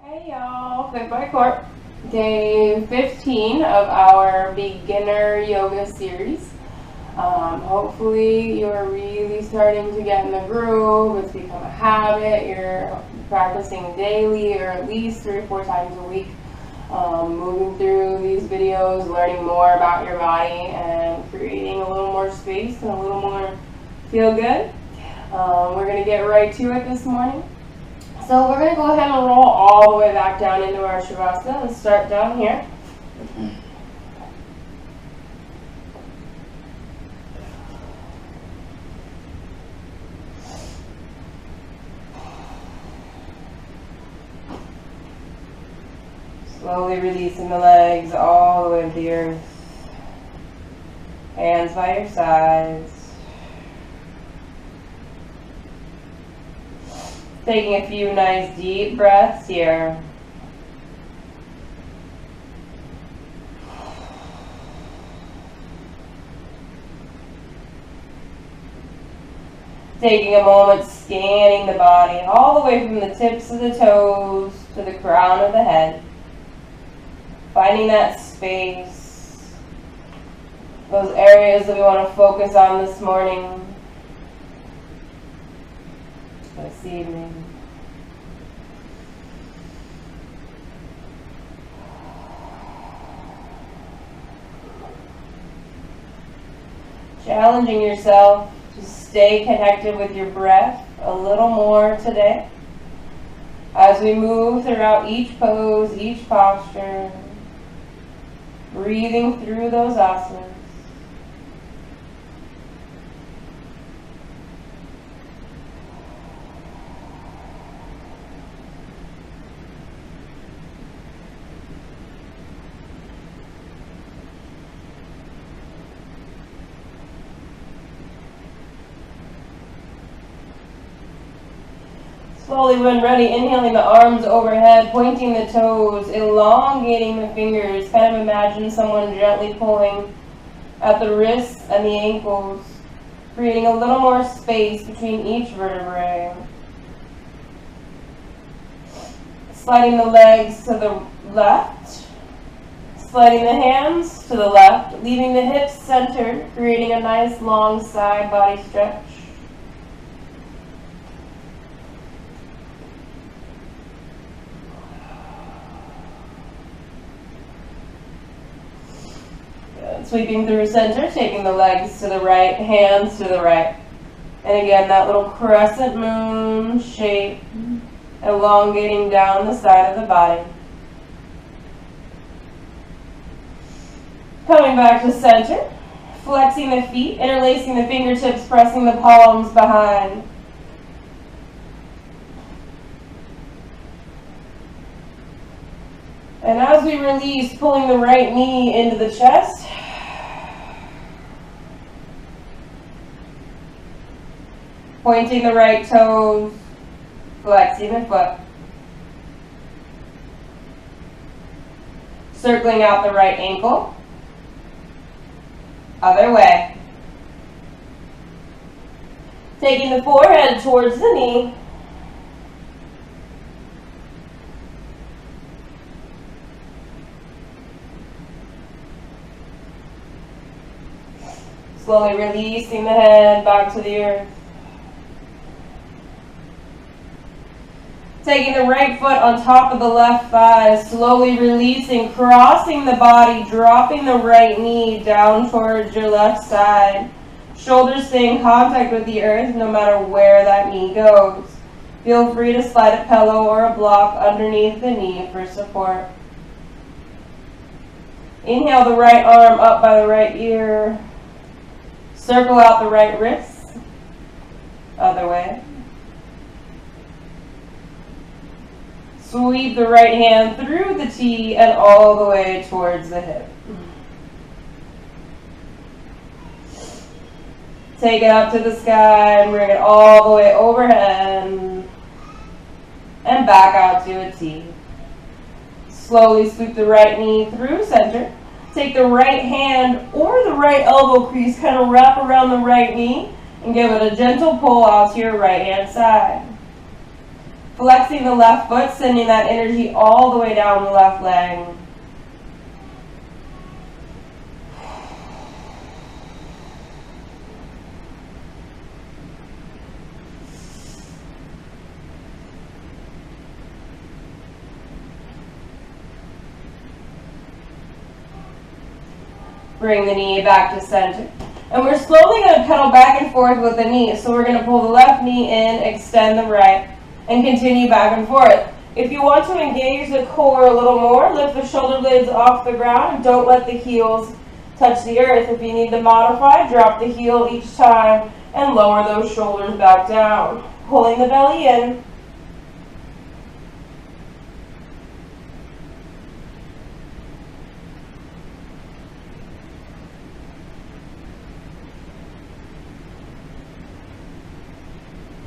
Hey y'all, FitByCourt, day 15 of our beginner yoga series. Hopefully you're really starting to get in the groove. It's become a habit. You're practicing daily or at least 3 or 4 times a week. Moving through these videos, learning more about your body and creating a little more space and a little more feel good. We're going to get right to it this morning. So we're going to go ahead and roll all the way back down into our Shavasana. Let's start down here. Slowly releasing the legs all the way to the earth. Hands by your sides. Taking a few nice deep breaths here. Taking a moment, scanning the body all the way from the tips of the toes to the crown of the head. Finding that space, those areas that we want to focus on this morning, this evening. Challenging yourself to stay connected with your breath a little more today as we move throughout each pose, each posture, breathing through those asanas. Slowly, when ready, inhaling the arms overhead, pointing the toes, elongating the fingers. Kind of imagine someone gently pulling at the wrists and the ankles, creating a little more space between each vertebrae. Sliding the legs to the left, sliding the hands to the left, leaving the hips centered, creating a nice long side body stretch. Sweeping through center, taking the legs to the right, hands to the right. And again, that little crescent moon shape, elongating down the side of the body. Coming back to center, flexing the feet, interlacing the fingertips, pressing the palms behind. And as we release, pulling the right knee into the chest. Pointing the right toes, flexing the foot. Circling out the right ankle. Other way. Taking the forehead towards the knee. Slowly releasing the head back to the earth. Taking the right foot on top of the left thigh, slowly releasing, crossing the body, dropping the right knee down towards your left side. Shoulders stay in contact with the earth no matter where that knee goes. Feel free to slide a pillow or a block underneath the knee for support. Inhale the right arm up by the right ear. Circle out the right wrist. Other way. Sweep the right hand through the T and all the way towards the hip. Take it up to the sky and bring it all the way overhead and back out to a T. Slowly sweep the right knee through center. Take the right hand or the right elbow crease, kind of wrap around the right knee and give it a gentle pull out to your right hand side. Flexing the left foot, sending that energy all the way down the left leg. Bring the knee back to center. And we're slowly going to pedal back and forth with the knee. So we're going to pull the left knee in, extend the right, and continue back and forth. If you want to engage the core a little more, lift the shoulder blades off the ground. Don't let the heels touch the earth. If you need to modify, drop the heel each time and lower those shoulders back down. Pulling the belly in.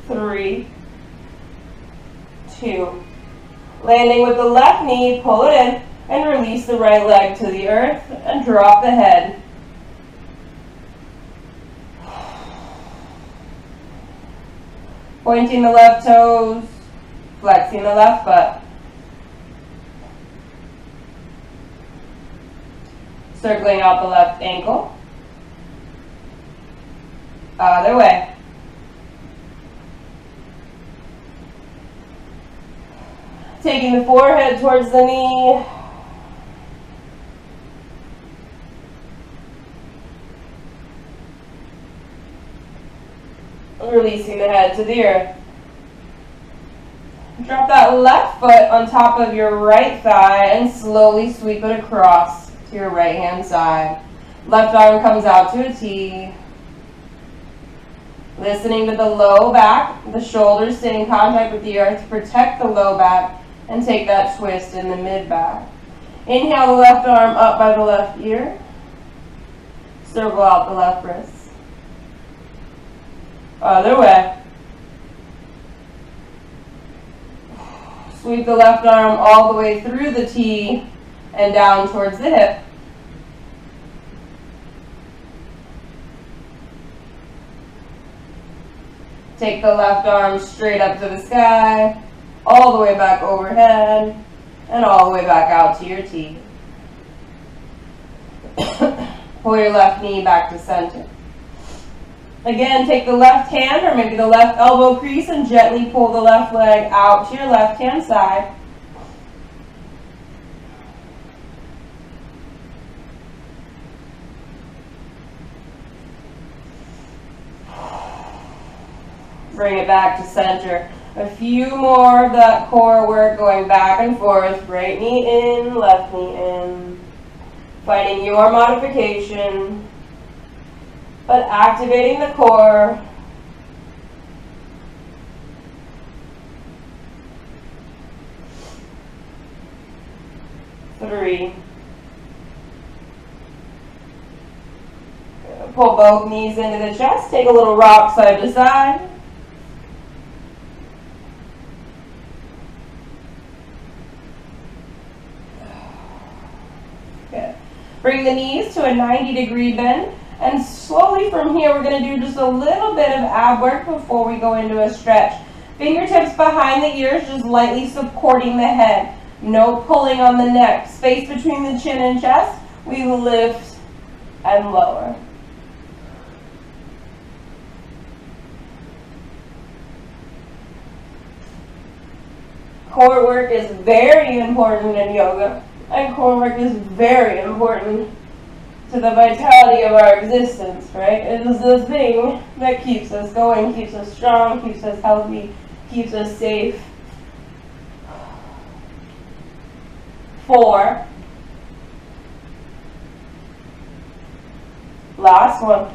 Three, two. Landing with the left knee, pull it in, and release the right leg to the earth, and drop the head. Pointing the left toes, flexing the left foot. Circling out the left ankle. Other way. Taking the forehead towards the knee. Releasing the head to the earth. Drop that left foot on top of your right thigh and slowly sweep it across to your right hand side. Left arm comes out to a T. Listening to the low back, the shoulders stay in contact with the earth to protect the low back and take that twist in the mid back. Inhale the left arm up by the left ear. Circle out the left wrist. Other way. Sweep the left arm all the way through the T and down towards the hip. Take the left arm straight up to the sky, all the way back overhead, and all the way back out to your T. Pull your left knee back to center. Again, take the left hand or maybe the left elbow crease and gently pull the left leg out to your left hand side. Bring it back to center. A few more of that core work going back and forth. Right knee in, left knee in. Finding your modification, but activating the core. Three. Pull both knees into the chest. Take a little rock side to side. Good. Bring the knees to a 90-degree bend. And slowly from here, we're going to do just a little bit of ab work before we go into a stretch. Fingertips behind the ears, just lightly supporting the head. No pulling on the neck. Space between the chin and chest. We lift and lower. Core work is very important in yoga. And core work is very important to the vitality of our existence, right? It is the thing that keeps us going, keeps us strong, keeps us healthy, keeps us safe. 4. Last one.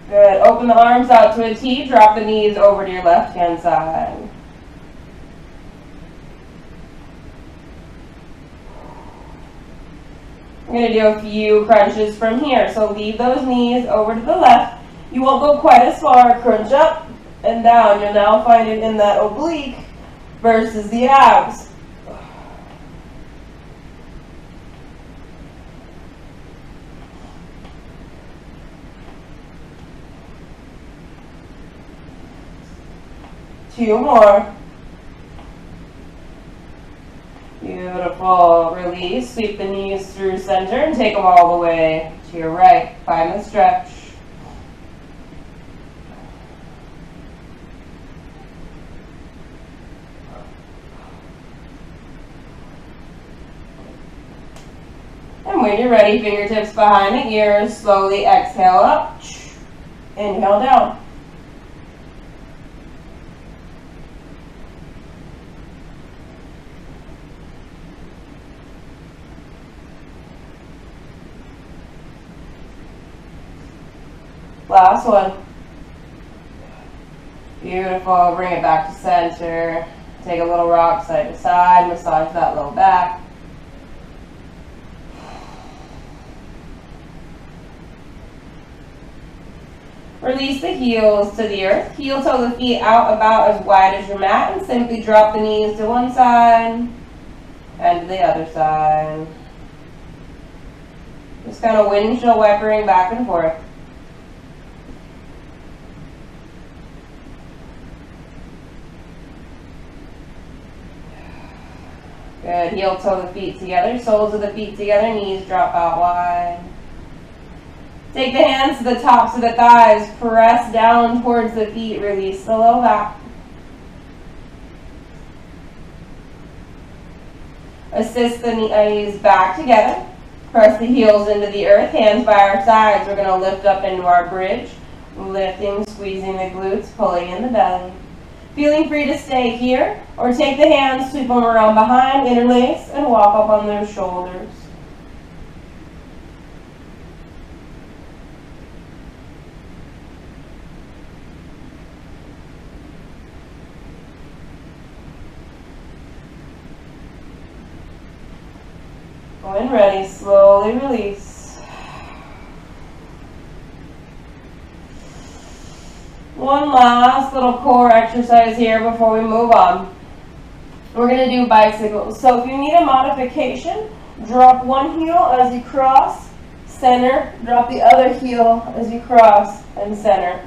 Good. Open the arms out to a T. Drop the knees over to your left hand side. I'm going to do a few crunches from here. So leave those knees over to the left. You won't go quite as far. Crunch up and down. You'll now find it in that oblique versus the abs. Two more. Beautiful. Release. Sweep the knees through center and take them all the way to your right. Find the stretch. And when you're ready, fingertips behind the ears. Slowly exhale up. Inhale down. Last one. Beautiful. Bring it back to center. Take a little rock side to side. Massage that low back. Release the heels to the earth. Heel toe the feet out about as wide as your mat and simply drop the knees to one side and to the other side. Just kind of windshield wipering back and forth. Good. Heel toe the feet together, soles of the feet together, knees drop out wide. Take the hands to the tops of the thighs, press down towards the feet, release the low back. Assist the knees back together. Press the heels into the earth, hands by our sides. We're going to lift up into our bridge, lifting, squeezing the glutes, pulling in the belly. Feeling free to stay here, or take the hands, sweep them around behind, interlace, and walk up on those shoulders. When ready, slowly release. One last little core exercise here before we move on. We're going to do bicycles. So if you need a modification, drop one heel as you cross, center, drop the other heel as you cross and center.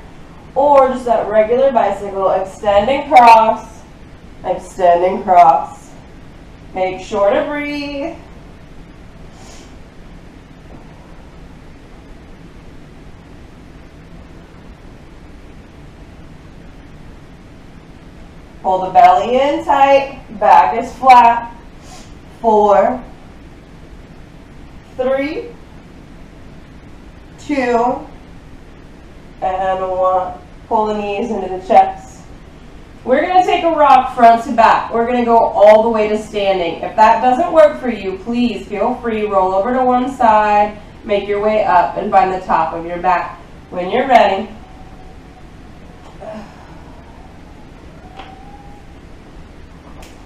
Or just that regular bicycle, extend and cross, extend and cross. Make sure to breathe. Pull the belly in tight, back is flat. 4, 3, 2, and 1. Pull the knees into the chest. We're going to take a rock front to back. We're going to go all the way to standing. If that doesn't work for you, please feel free, roll over to one side, make your way up, and find the top of your back. When you're ready,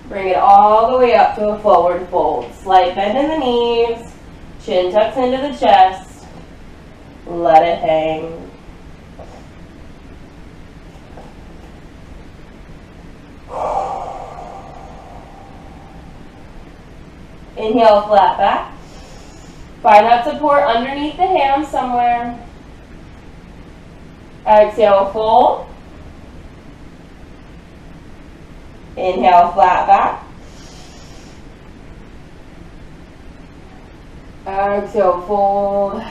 bring it all the way up to a forward fold. Slight bend in the knees, chin tucks into the chest, let it hang. Inhale, flat back. Find that support underneath the hands somewhere. Exhale, fold. Inhale, flat back. Exhale, fold.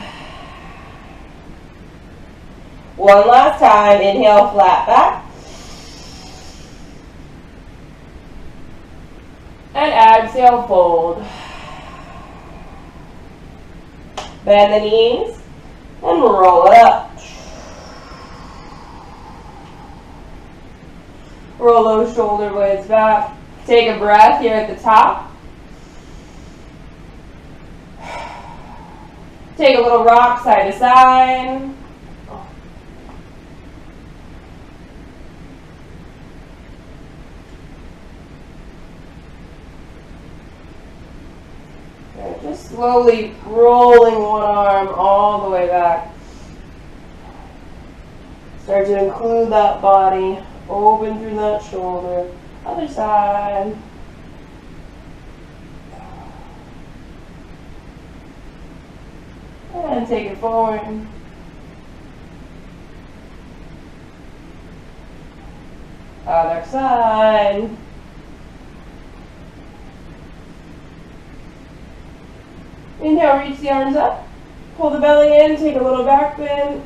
One last time. Inhale, flat back. And exhale, fold. Bend the knees and roll it up. Roll those shoulder blades back. Take a breath here at the top. Take a little rock side to side. And just slowly rolling one arm all the way back. Start to include that body. Open through that shoulder. Other side. And take it forward. Other side. Inhale, reach the arms up. Pull the belly in, take a little back bend.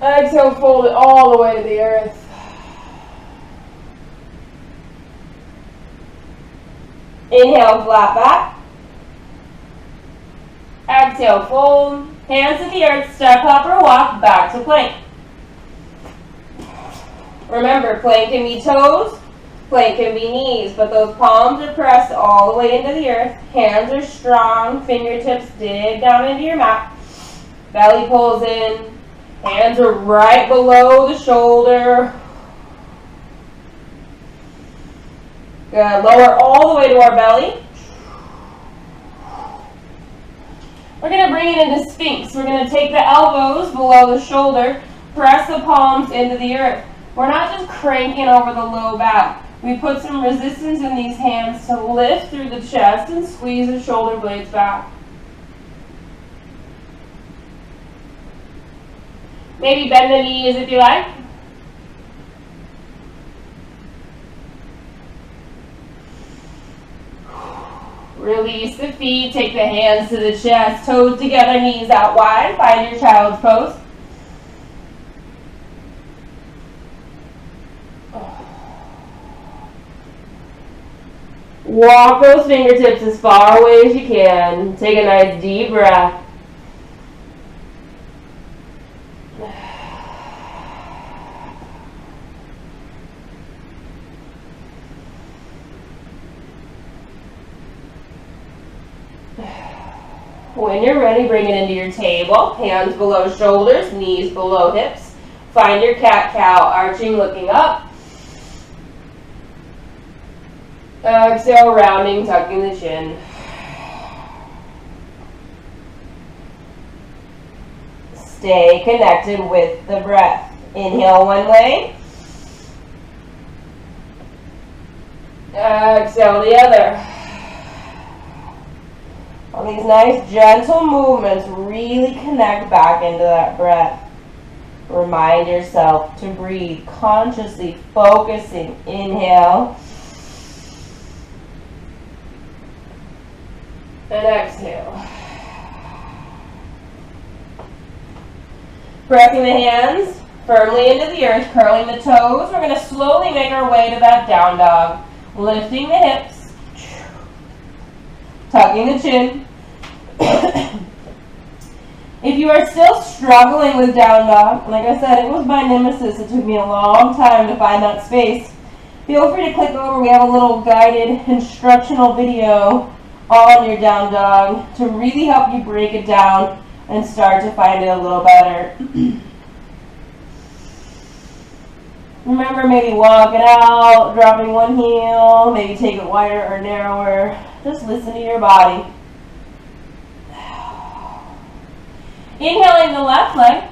Exhale, fold it all the way to the earth. Inhale, flat back. Exhale, fold. Hands to the earth, step up or walk back to plank. Remember, plank can be toes, plank can be knees, but those palms are pressed all the way into the earth. Hands are strong, fingertips dig down into your mat. Belly pulls in. Hands are right below the shoulder. Good. Lower all the way to our belly. We're going to bring it into Sphinx. We're going to take the elbows below the shoulder, press the palms into the earth. We're not just cranking over the low back. We put some resistance in these hands to lift through the chest and squeeze the shoulder blades back. Maybe bend the knees if you like. Release the feet, take the hands to the chest, toes together, knees out wide. Find your child's pose. Walk those fingertips as far away as you can. Take a nice deep breath. When you're ready, bring it into your table. Hands below shoulders, knees below hips. Find your cat-cow, arching, looking up. Exhale, rounding, tucking the chin. Stay connected with the breath. Inhale one way. Exhale the other. All these nice gentle movements really connect back into that breath. Remind yourself to breathe consciously, focusing. Inhale. And exhale. Pressing the hands firmly into the earth, curling the toes. We're going to slowly make our way to that down dog. Lifting the hips. Tucking the chin. If you are still struggling with down dog, like I said, it was my nemesis. It took me a long time to find that space. Feel free to click over. We have a little guided instructional video on your down dog to really help you break it down and start to find it a little better. Remember, maybe walk it out, dropping one heel, maybe take it wider or narrower. Just listen to your body. Inhaling the left leg.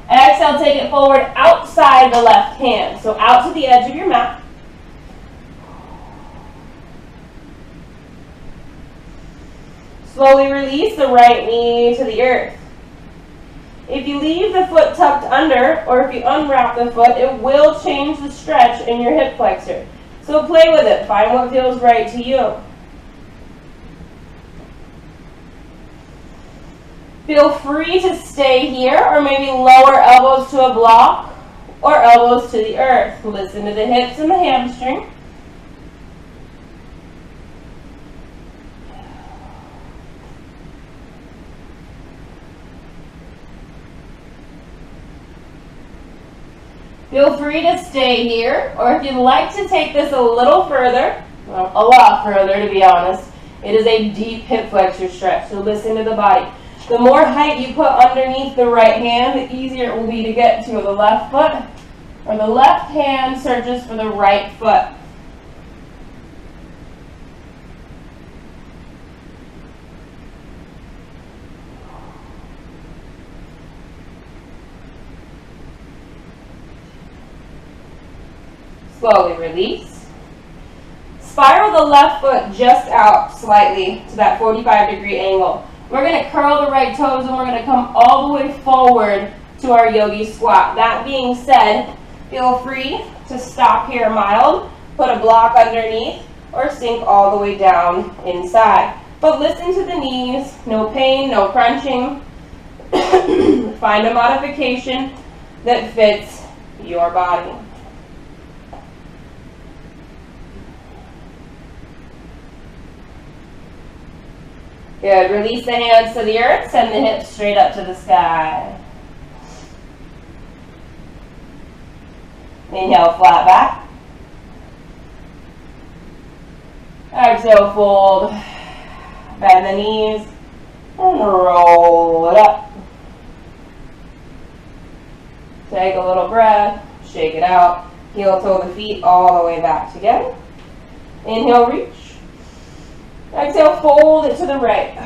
Exhale, take it forward outside the left hand. So out to the edge of your mat. Slowly release the right knee to the earth. If you leave the foot tucked under, or if you unwrap the foot, it will change the stretch in your hip flexor. So play with it. Find what feels right to you. Feel free to stay here, or maybe lower elbows to a block, or elbows to the earth. Listen to the hips and the hamstring. Feel free to stay here, or if you'd like to take this a little further, well, a lot further to be honest, it is a deep hip flexor stretch, so listen to the body. The more height you put underneath the right hand, the easier it will be to get to the left foot, or the left hand searches for the right foot. Slowly release. Spiral the left foot just out slightly to that 45-degree angle. We're going to curl the right toes and we're going to come all the way forward to our yogi squat. That being said, feel free to stop here mild. Put a block underneath. or sink all the way down inside. But listen to the knees, no pain, no crunching. Find a modification that fits your body. Good. Release the hands to the earth. Send the hips straight up to the sky. Inhale, flat back. Exhale, fold. Bend the knees and roll it up. Take a little breath. Shake it out. Heel toe the feet all the way back together. Inhale, reach. Exhale, fold it to the right.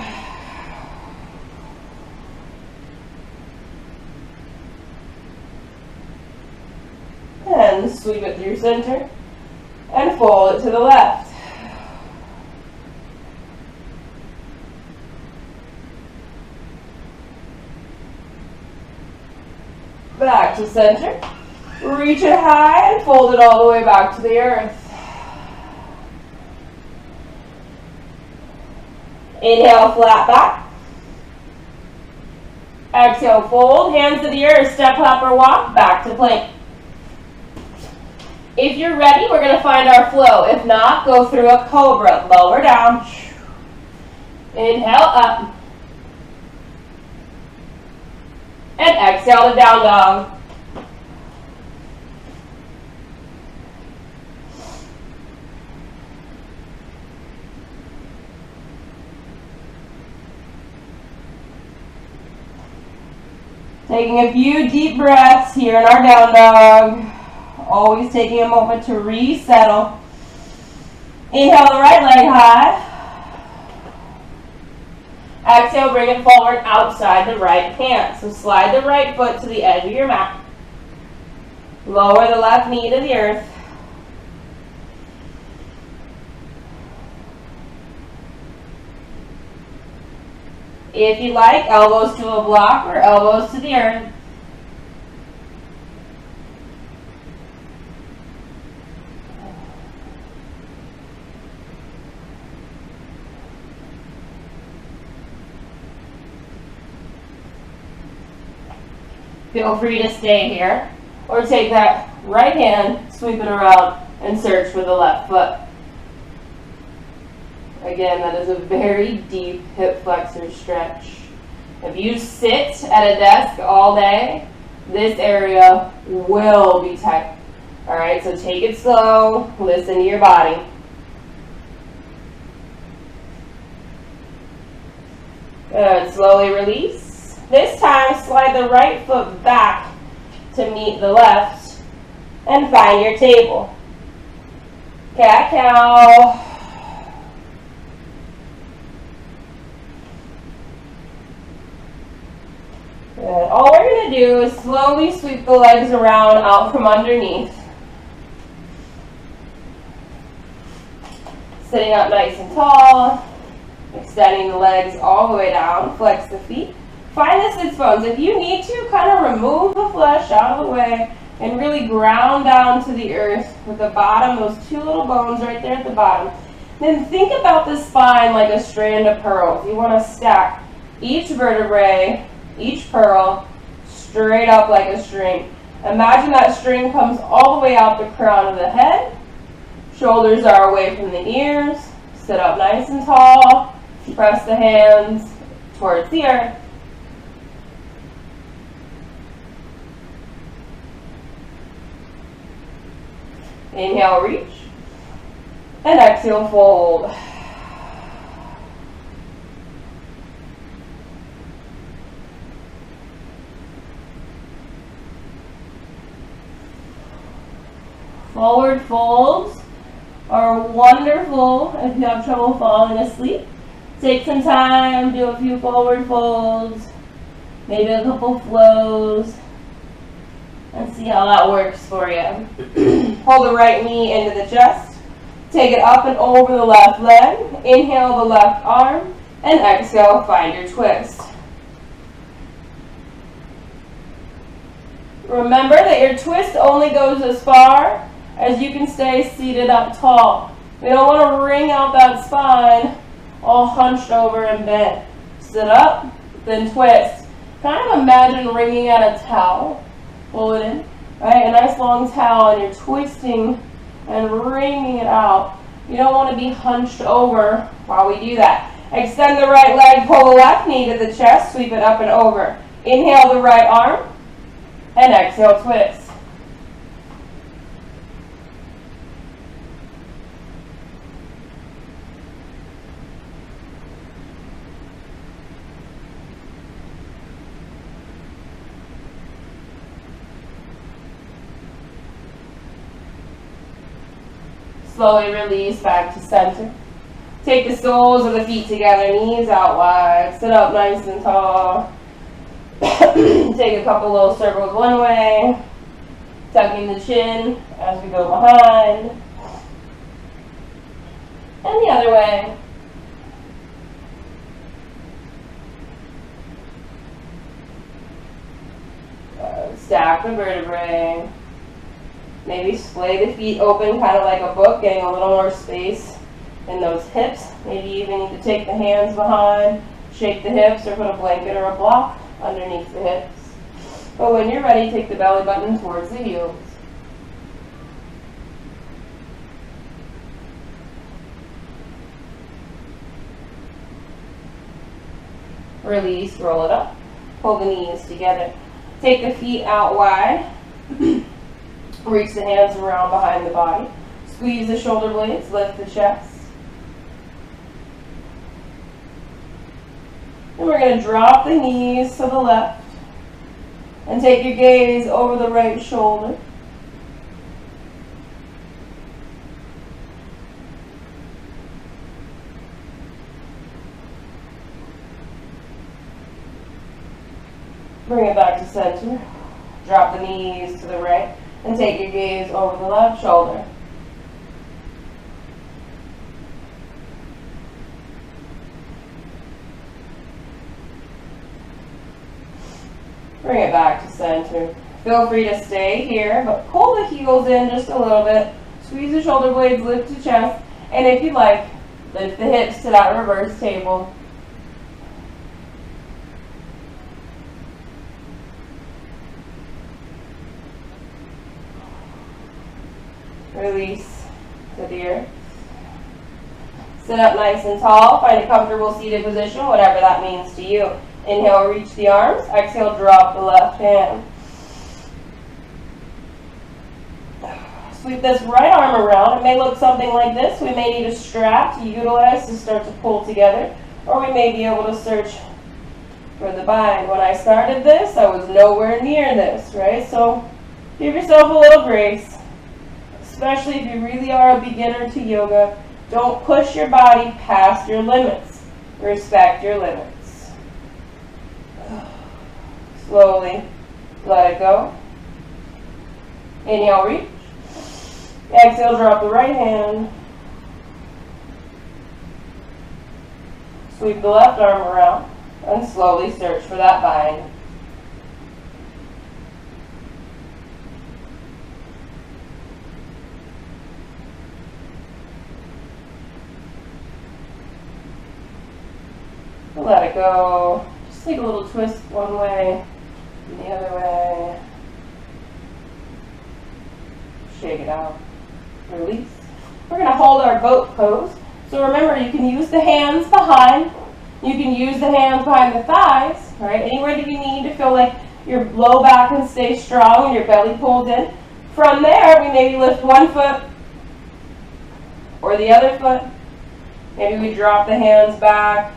And sweep it through center. And fold it to the left. Back to center. Reach it high and fold it all the way back to the earth. Inhale, flat back. Exhale, fold. Hands to the earth. Step, hop, or walk. Back to plank. If you're ready, we're going to find our flow. If not, go through a cobra. Lower down. Inhale, up. And exhale to down dog. Taking a few deep breaths here in our down dog. Always taking a moment to resettle. Inhale the right leg high. Exhale, bring it forward outside the right hand. So slide the right foot to the edge of your mat. Lower the left knee to the earth. If you like, elbows to a block or elbows to the earth. Feel free to stay here or take that right hand, sweep it around, and search for the left foot. Again, that is a very deep hip flexor stretch. If you sit at a desk all day, this area will be tight. All right, so take it slow, listen to your body. Good, slowly release. This time, slide the right foot back to meet the left and find your table. Cat-cow. Good. All we're going to do is slowly sweep the legs around out from underneath. Sitting up nice and tall, extending the legs all the way down, flex the feet. Find the sits bones. If you need to, kind of remove the flesh out of the way and really ground down to the earth with the bottom, those two little bones right there at the bottom. Then think about the spine like a strand of pearls. You want to stack each vertebrae, each pearl, straight up like a string. Imagine that string comes all the way out the crown of the head. Shoulders are away from the ears. Sit up nice and tall. Press the hands towards the earth. Inhale, reach. And exhale, fold. Forward folds are wonderful if you have trouble falling asleep. Take some time, do a few forward folds, maybe a couple flows, and see how that works for you. Hold the right knee into the chest. Take it up and over the left leg. Inhale the left arm, and exhale, find your twist. Remember that your twist only goes as far as you can stay seated up tall. We don't want to wring out that spine all hunched over and bent. Sit up, then twist. Kind of imagine wringing out a towel. Pull it in, right? A nice long towel, and you're twisting and wringing it out. You don't want to be hunched over while we do that. Extend the right leg, pull the left knee to the chest, sweep it up and over. Inhale the right arm, and exhale, twist. Slowly release back to center. Take the soles of the feet together, knees out wide. Sit up nice and tall. Take a couple little circles one way. Tucking the chin as we go behind. And the other way. Stack the vertebrae. Maybe splay the feet open, kind of like a book, getting a little more space in those hips. Maybe you even need to take the hands behind, shake the hips, or put a blanket or a block underneath the hips. But when you're ready, take the belly button towards the heels. Release, roll it up. Pull the knees together. Take the feet out wide. Reach the hands around behind the body. Squeeze the shoulder blades, lift the chest. And we're going to drop the knees to the left and take your gaze over the right shoulder. Bring it back to center. Drop the knees to the right. And take your gaze over the left shoulder. Bring it back to center. Feel free to stay here, but pull the heels in just a little bit. Squeeze the shoulder blades, lift the chest, and if you'd like, lift the hips to that reverse table. Release to the earth. Sit up nice and tall. Find a comfortable seated position, whatever that means to you. Inhale, reach the arms. Exhale, drop the left hand. Sweep this right arm around. It may look something like this. We may need a strap to utilize to start to pull together, or we may be able to search for the bind. When I started this, I was nowhere near this, right? So give yourself a little grace. Especially if you really are a beginner to yoga, don't push your body past your limits. Respect your limits. Slowly let it go. Inhale, reach. Exhale, drop the right hand. Sweep the left arm around and slowly search for that bind. Let it go. Just take a little twist one way and the other way. Shake it out. Release. We're going to hold our boat pose. So remember, you can use the hands behind. You can use the hands behind the thighs, right? Anywhere that you need to feel like your low back can stay strong and your belly pulled in. From there, we maybe lift one foot or the other foot. Maybe we drop the hands back.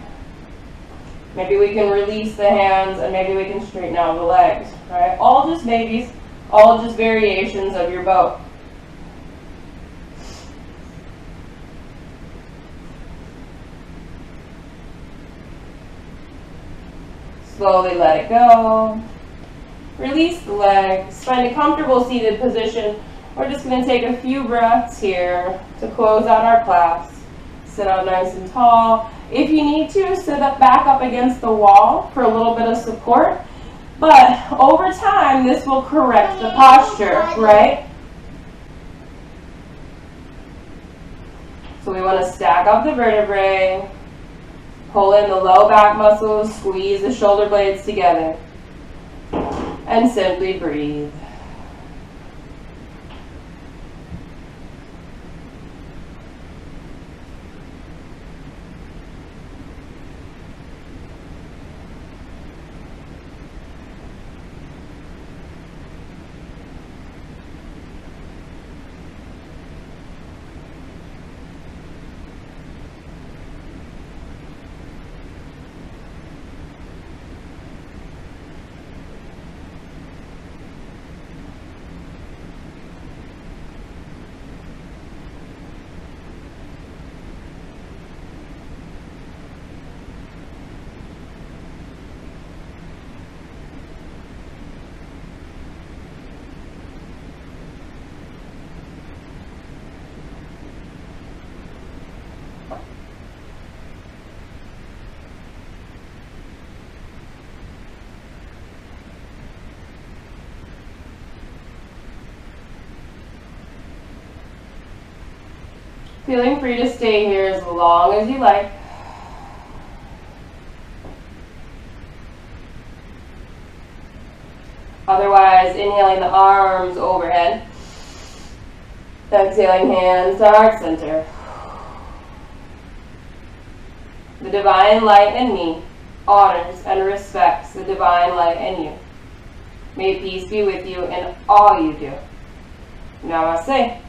Maybe we can release the hands, and maybe we can straighten out the legs, right? All just maybes, all just variations of your boat. Slowly let it go. Release the legs. Find a comfortable seated position. We're just going to take a few breaths here to close out our class. Sit up nice and tall. If you need to, sit up back up against the wall for a little bit of support. But over time, this will correct the posture, right? So we want to stack up the vertebrae, pull in the low back muscles, squeeze the shoulder blades together, and simply breathe. Feeling free to stay here as long as you like. Otherwise, inhaling the arms overhead. Exhaling hands to heart center. The divine light in me honors and respects the divine light in you. May peace be with you in all you do. Namaste.